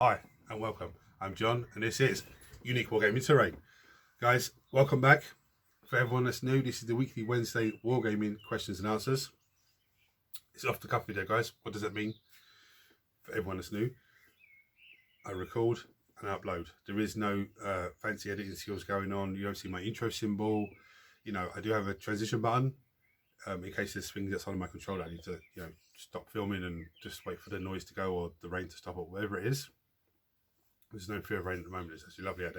Hi and welcome. I'm John and this is Unique Wargaming Terrain. Guys, welcome back. For everyone that's new, this is the weekly Wednesday Wargaming questions and answers. It's off the cuff video, guys. What does that mean? For everyone that's new, I record and upload. There is no fancy editing skills going on. You don't see my intro symbol. You know, I do have a transition button in case there's things that's on my controller. I need to, stop filming and just wait for the noise to go or the rain to stop or whatever it is. There's no fear of rain at the moment. It's actually lovely out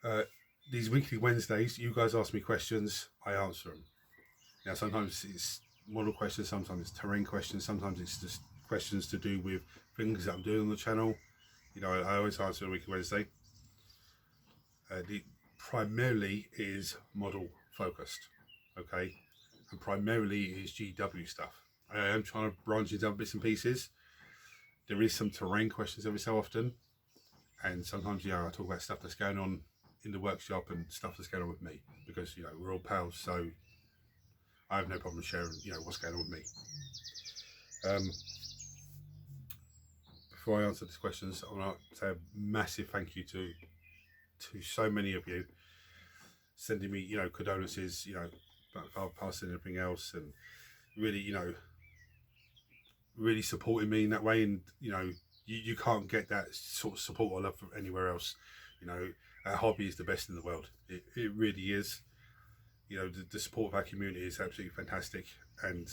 there. These weekly Wednesdays, you guys ask me questions, I answer them. Now, sometimes it's model questions, sometimes it's terrain questions, sometimes it's just questions to do with things that I'm doing on the channel. You know, I always answer on weekly Wednesday. The primarily is model focused, okay, and primarily is GW stuff. I am trying to branch into other bits and pieces. There is some terrain questions every so often, and sometimes I talk about stuff that's going on in the workshop and stuff that's going on with me, because we're all pals, so I have no problem sharing what's going on with me. Before I answer these questions, I want to say a massive thank you to so many of you sending me condolences, about passing and everything else, and really really supporting me in that way. And you can't get that sort of support or love from anywhere else. Our hobby is the best in the world. It really is. The support of our community is absolutely fantastic. And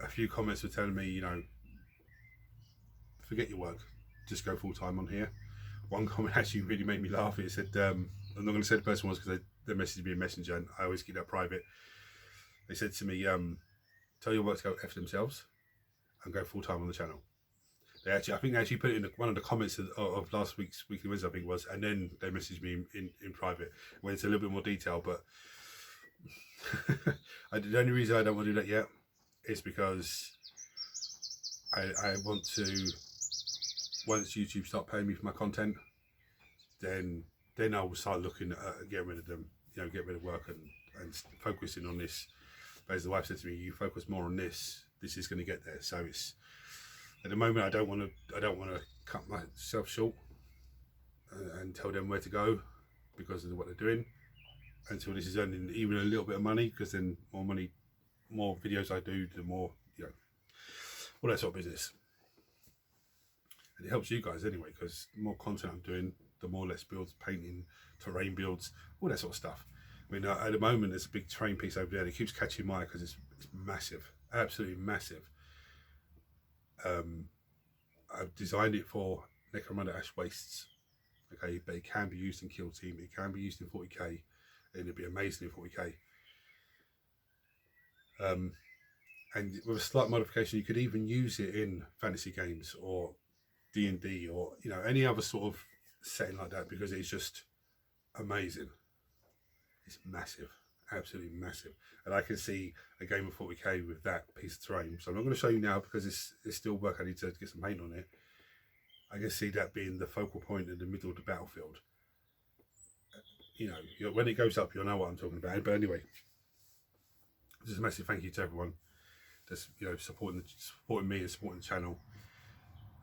a few comments were telling me, forget your work, just go full time on here. One comment actually really made me laugh. It said, I'm not going to say the person was because they messaged me in Messenger, and I always keep that private. They said to me, tell your work to go F themselves and go full time on the channel. I think they actually put it in one of the comments of last week's Weekly Wednesday, I think it was, and then they messaged me in private, where it's a little bit more detail. But the only reason I don't want to do that yet is because I want to, once YouTube start paying me for my content, then I will start looking at getting rid of them, get rid of work and focusing on this. But as the wife said to me, you focus more on this is going to get there. So it's, at the moment, I don't want to cut myself short and tell them where to go because of what they're doing until this is earning even a little bit of money, because then more videos I do, the more, all that sort of business. And it helps you guys anyway, because the more content I'm doing, the more let's builds, painting, terrain builds, all that sort of stuff. I mean, at the moment, there's a big terrain piece over there that keeps catching my eye because it's massive, absolutely massive. I've designed it for Necromunda Ash Wastes, okay, but it can be used in Kill Team, it can be used in 40k, and it'd be amazing in 40k. And with a slight modification, you could even use it in fantasy games or D&D or any other sort of setting like that, because it's just amazing. It's massive, absolutely massive. And I can see a game of 40k with that piece of terrain. So I'm not going to show you now because it's still work. I need to get some paint on it. I can see that being the focal point in the middle of the battlefield. When it goes up, you'll know what I'm talking about. But anyway, just a massive thank you to everyone that's supporting me and supporting the channel.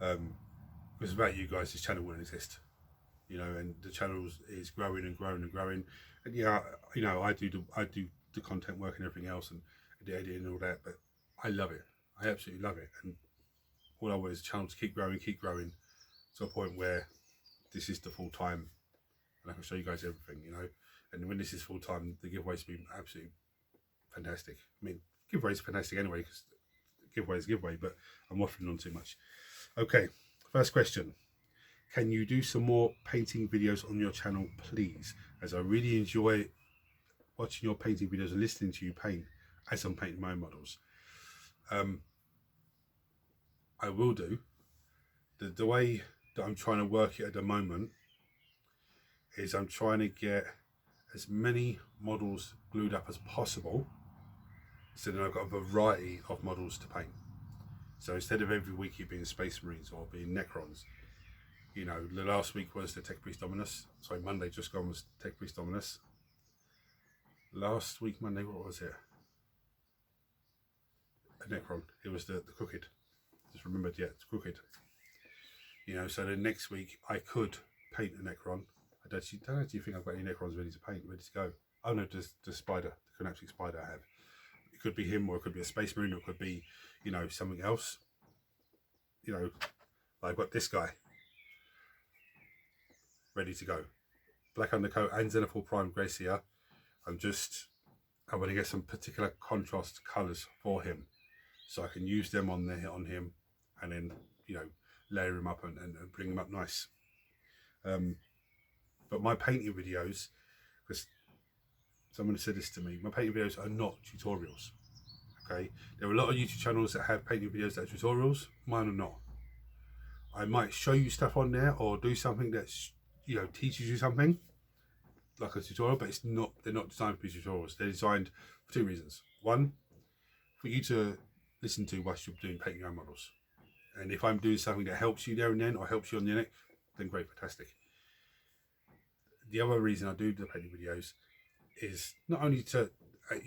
Because without you guys, this channel wouldn't exist. And the channel is growing and growing and growing. And I do the content work and everything else, and the editing and all that. But I love it. I absolutely love it. And all I want is the channel to keep growing to a point where this is the full time, and I can show you guys everything. And when this is full time, the giveaways will be absolutely fantastic. I mean, giveaways are fantastic anyway, because giveaway is giveaway. But I'm waffling on too much. Okay, first question. Can you do some more painting videos on your channel, please? As I really enjoy watching your painting videos and listening to you paint as I'm painting my own models. I will do. The way that I'm trying to work it at the moment is I'm trying to get as many models glued up as possible, so then I've got a variety of models to paint. So instead of every week it being Space Marines or being Necrons, the last week was the Tech Priest Dominus. Sorry, Monday just gone was Tech Priest Dominus. Last week, Monday, what was it? A Necron. It was the Crooked. Just remembered, yeah, it's crooked. You know, so then next week I could paint a Necron. I don't actually think I've got any Necrons ready to paint, ready to go. Oh no, just the spider, the Canapsic spider I have. It could be him, or it could be a Space Marine, or it could be, you know, something else. You know, I've got this guy ready to go. Black undercoat and Zenithal Prime Gracia. I want to get some particular contrast colours for him, so I can use them on him, and then, you know, layer him up and bring him up nice. But my painting videos, because someone said this to me, my painting videos are not tutorials. Okay, there are a lot of YouTube channels that have painting videos that are tutorials. Mine are not. I might show you stuff on there or do something that's, you know, teaches you something like a tutorial, but it's not. They're not designed to be tutorials. They're designed for two reasons. One, for you to listen to whilst you're doing painting your own models. And if I'm doing something that helps you there and then, or helps you on the neck, then great, fantastic. The other reason I do the painting videos is not only to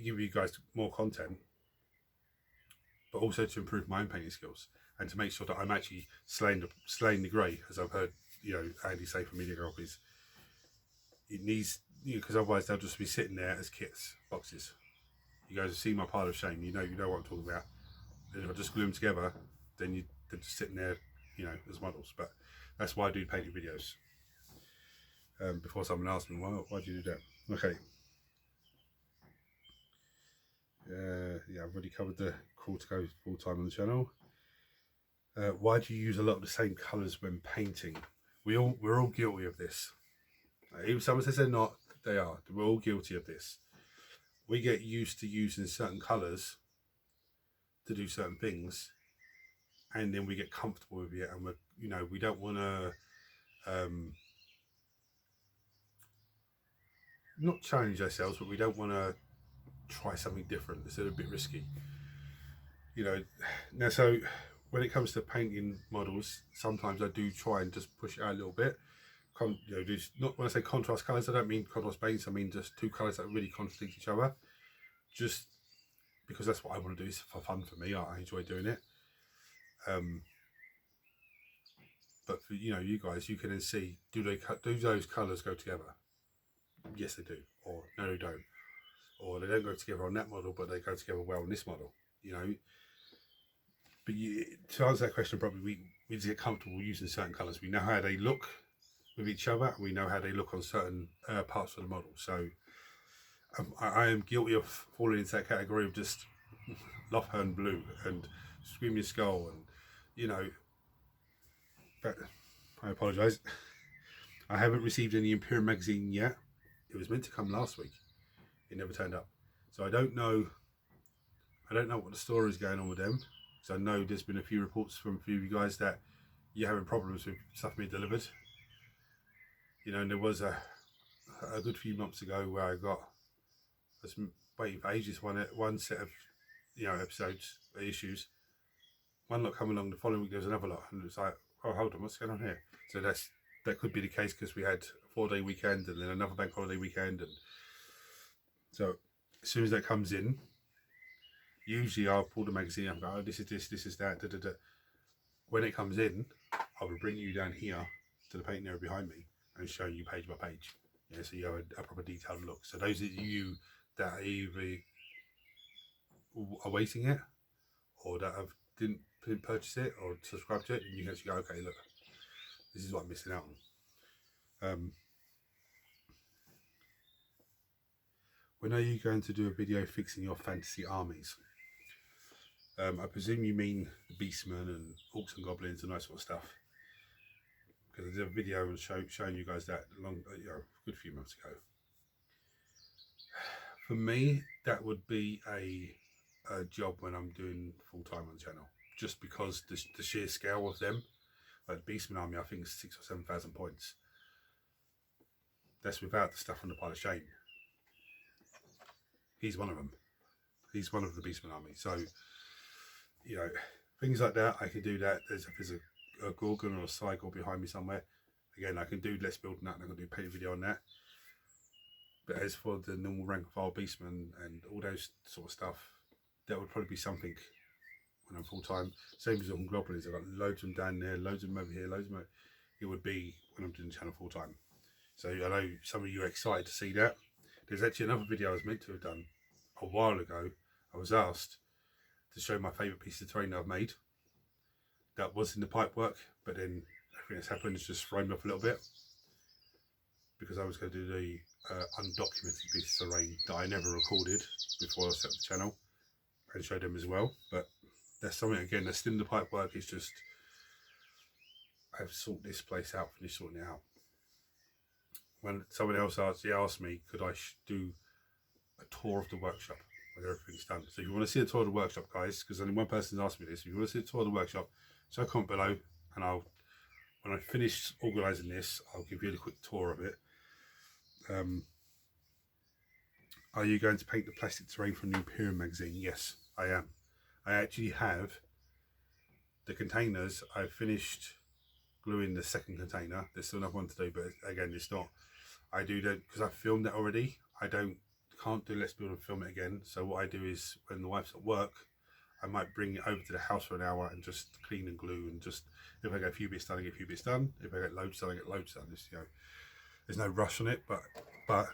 give you guys more content, but also to improve my own painting skills and to make sure that I'm actually slaying the grey, as I've heard, you know, Andy say from Media Copies. It needs, you know, because otherwise they'll just be sitting there as kits, boxes. You guys have seen my pile of shame. You know what I'm talking about. And if I just glue them together, then they're just sitting there, you know, as models. But that's why I do painting videos. Before someone asks me, why do you do that? Okay. Yeah, I've already covered the call to go full time on the channel. Why do you use a lot of the same colours when painting? We're all guilty of this. Even someone says they're not, they are. We're all guilty of this. We get used to using certain colours to do certain things, and then we get comfortable with it, and we don't want to not challenge ourselves, but we don't want to try something different. It's a little bit risky, you know. Now, so when it comes to painting models, sometimes I do try and just push it out a little bit. You know, not when I say contrast colours, I don't mean contrast paints. I mean just two colours that really contradict each other. Just because that's what I want to do. It's for fun for me. I enjoy doing it. But for, you know, you guys, you can then see, do those colours go together? Yes, they do. Or no, they don't. Or they don't go together on that model, but they go together well on this model. You know. But to answer that question, probably we just get comfortable using certain colours. We know how they look with each other, and we know how they look on certain parts of the model. So I am guilty of falling into that category of just Lochhern blue and Screaming Skull, and, you know. But I apologise. I haven't received any Imperial Magazine yet. It was meant to come last week. It never turned up. So I don't know what the story is going on with them. So I know there's been a few reports from a few of you guys that you're having problems with stuff being delivered. You know, and there was a good few months ago where I was waiting for ages, one set of, you know, episodes, issues. One lot come along, the following week there was another lot, and it was like, oh, hold on, what's going on here? So that could be the case, because we had a 4-day weekend and then another bank holiday weekend, and so as soon as that comes in, usually I'll pull the magazine up and go, oh, this is that, da, da, da. When it comes in, I will bring you down here to the painting area behind me and show you page by page. Yeah, so you have a proper detailed look. So those of you that either are waiting it, or that didn't purchase it or subscribe to it, and you can actually go, okay, look, this is what I'm missing out on. When are you going to do a video fixing your fantasy armies? I presume you mean the Beastmen and Orcs and Goblins and that sort of stuff, because I did a video and showing you guys that a good few months ago. For me, that would be a job when I'm doing full time on the channel, just because the sheer scale of them. Like the Beastman army, I think is 6,000 or 7,000 points. That's without the stuff on the pile of shame. He's one of them. He's one of the Beastman army. So, you know, things like that, I can do that. If there's a Gorgon or a Cygor behind me somewhere, again, I can do less build on that, and I can do a paint video on that. But as for the normal rank and file Beastman and all those sort of stuff, that would probably be something when I'm full time. Same as on Globulins, I've got loads of them down there, loads of them over here, loads of them over. It would be when I'm doing the channel full time. So I know some of you are excited to see that. There's actually another video I was meant to have done a while ago. I was asked to show my favourite piece of terrain I've made. That was in the pipe work, but then everything that's happened has just thrown me off a little bit, because I was going to do the undocumented piece of terrain that I never recorded before I set up the channel and show them as well. But that's something, again, that's still in the pipe work. It's just I've sorted this place out, finished sorting it out. When someone else asked me, could I do a tour of the workshop when everything's done. So if you want to see a tour of the workshop, guys, because only one person's asked me this, if you want to see a tour of the workshop, so comment below, and when I finish organising this, I'll give you a quick tour of it. Are you going to paint the plastic terrain from the Imperial Magazine? Yes, I am. I actually have the containers. I've finished gluing the second container. There's still another one to do, but again, it's not. I do that because I filmed that already. I can't do Let's Build and film it again. So what I do is, when the wife's at work, I might bring it over to the house for an hour and just clean and glue, and just, if I get a few bits done, I get a few bits done. If I get loads done, I get loads done. Just, there's no rush on it, but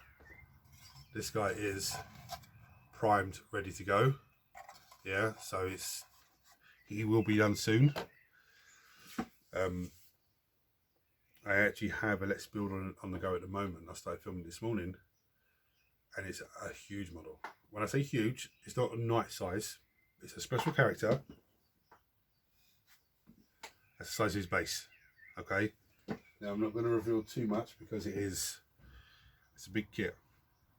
this guy is primed, ready to go. Yeah, so he will be done soon. I actually have a Let's Build on the go at the moment. I started filming this morning, and it's a huge model. When I say huge, it's not a nice size. It's a special character. That's the size of his base. Okay. Now I'm not going to reveal too much because it's a big kit,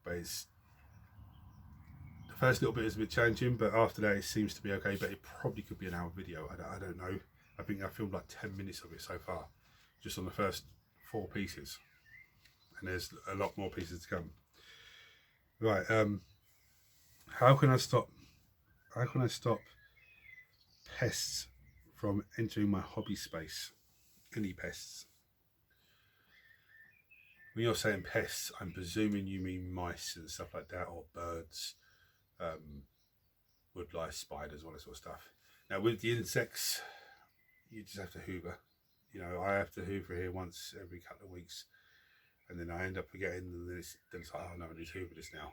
but the first little bit is a bit challenging, but after that it seems to be okay. But it probably could be an hour video. I don't know. I think I filmed like 10 minutes of it so far, just on the first 4 pieces, and there's a lot more pieces to come. Right, how can I stop pests from entering my hobby space? Any pests? When you're saying pests, I'm presuming you mean mice and stuff like that, or birds, woodlice, spiders, all that sort of stuff. Now with the insects, you just have to hoover. I have to hoover here once every couple of weeks, and then I end up forgetting, and then it's like, oh no, I need to hoover this now.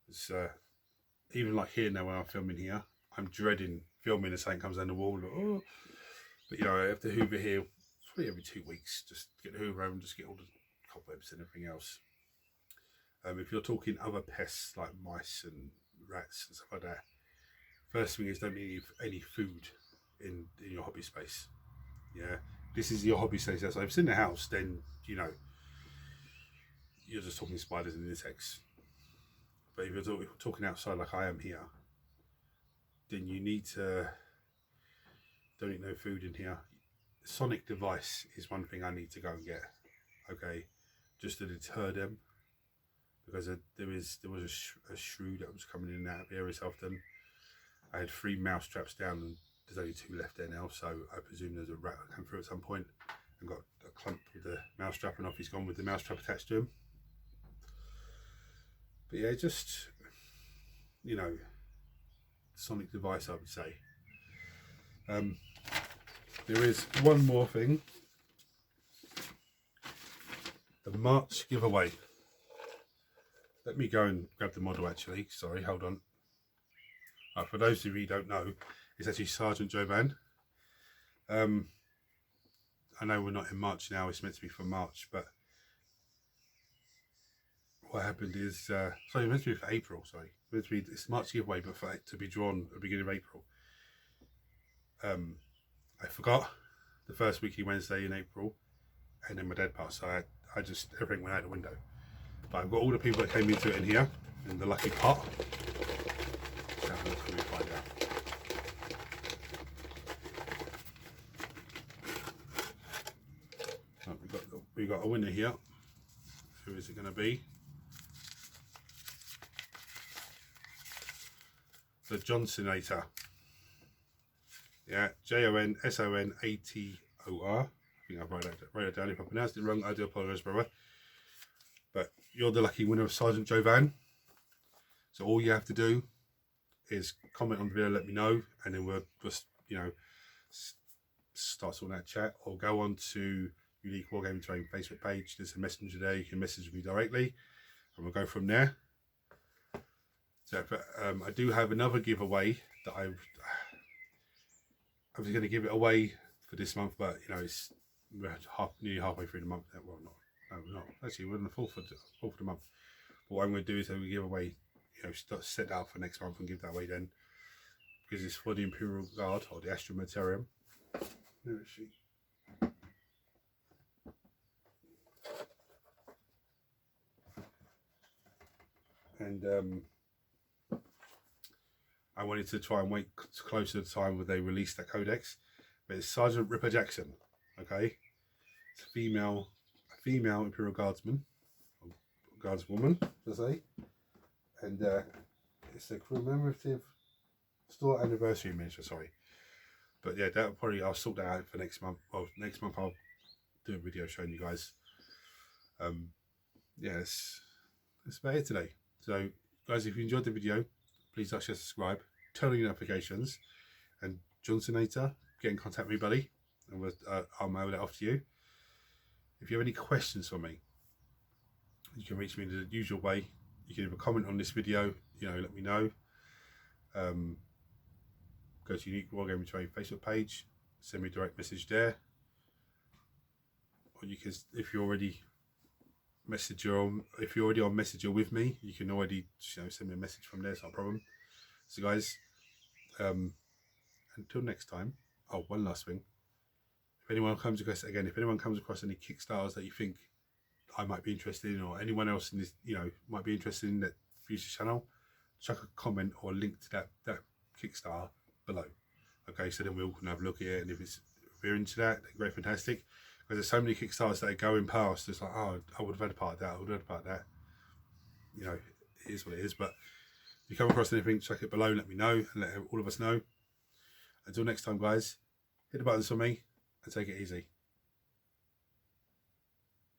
It's even like here now, when I'm filming here, I'm dreading filming and something comes down the wall. Oh. But I have to hoover here probably every 2 weeks, just get the hoover over and just get all the cobwebs and everything else. If you're talking other pests like mice and rats and stuff like that, first thing is, don't leave any food in your hobby space. Yeah, this is your hobby space. So if it's in the house, then you're just talking spiders and insects. But if you're talking outside like I am here, then you need to don't eat no food in here. Sonic device is one thing I need to go and get. Okay, just to deter them, because there was a shrew that was coming in and out of the area so often. I had 3 mouse traps down, and there's only 2 left there now, so I presume there's a rat that came through at some point and got a clump with the mouse trap, and off he's gone with the mouse trap attached to him. But yeah, just sonic device, I would say. There is one more thing. The March giveaway. Let me go and grab the model actually. Sorry, hold on. For those of you who don't know, it's actually Sergeant Jovan. I know we're not in March now, it's meant to be for March, but what happened is, sorry, it's meant to be for April, sorry. It's March giveaway, but for it to be drawn at the beginning of April. I forgot the first weekly Wednesday in April, and then my dad passed, so I just, everything went out the window. But I've got all the people that came into it in here, in the lucky pot. Let's have a look and we find out. So we got a winner here. Who is it going to be? The Johnsonator. Yeah, JONSONATOR. I think I've wrote it down. If I pronounced it wrong, I do apologise, brother. But you're the lucky winner of Sergeant Jovan. So all you have to do is comment on the video, let me know, and then we'll just, you know, start sorting that chat, or go on to Unique Wargaming Terrain Facebook page. There's a messenger there, you can message me directly and we'll go from there. So I do have another giveaway that I was going to give it away for this month, but you know, we're nearly halfway through the month. Well, we're not actually, we're in the fourth of the month. But what I'm going to do is we give away, you know, set that up for next month and give that away then, because it's for the Imperial Guard or the Astromaterium. Where is she? And I wanted to try and wait close to the time where they release that codex, but it's Sergeant Ripper Jackson. Okay, it's a female Imperial Guardsman, or Guardswoman, to say, and it's a commemorative store anniversary miniature. Sorry. But yeah, that probably, I'll sort that out for next month. Well, next month I'll do a video showing you guys. Yeah, that's about it today. So guys, if you enjoyed the video, please like, share, subscribe, turn on your notifications, and Johnsonator, get in contact with me, buddy, and I'll mail that off to you. If you have any questions for me, you can reach me in the usual way. You can either comment on this video, you know, let me know. Go to Unique Wargaming Terrain Facebook page, send me a direct message there, or you can, if you're already on Messenger with me, you can already, you know, send me a message from there. It's not a problem. So guys, until next time. Oh, one last thing. If anyone comes across any Kickstarters that you think I might be interested in, or anyone else in this, you know, might be interested in that future channel, chuck a comment or a link to that Kickstarter below. Okay, so then we all can have a look at it, and if we're into that, then great, fantastic. Because there's so many Kickstarters that are going past, it's like, oh, I would have had a part of that, I would have had a part of that. You know, it is what it is. But if you come across anything, check it below, let me know, and let all of us know. Until next time, guys, hit the buttons for me and take it easy.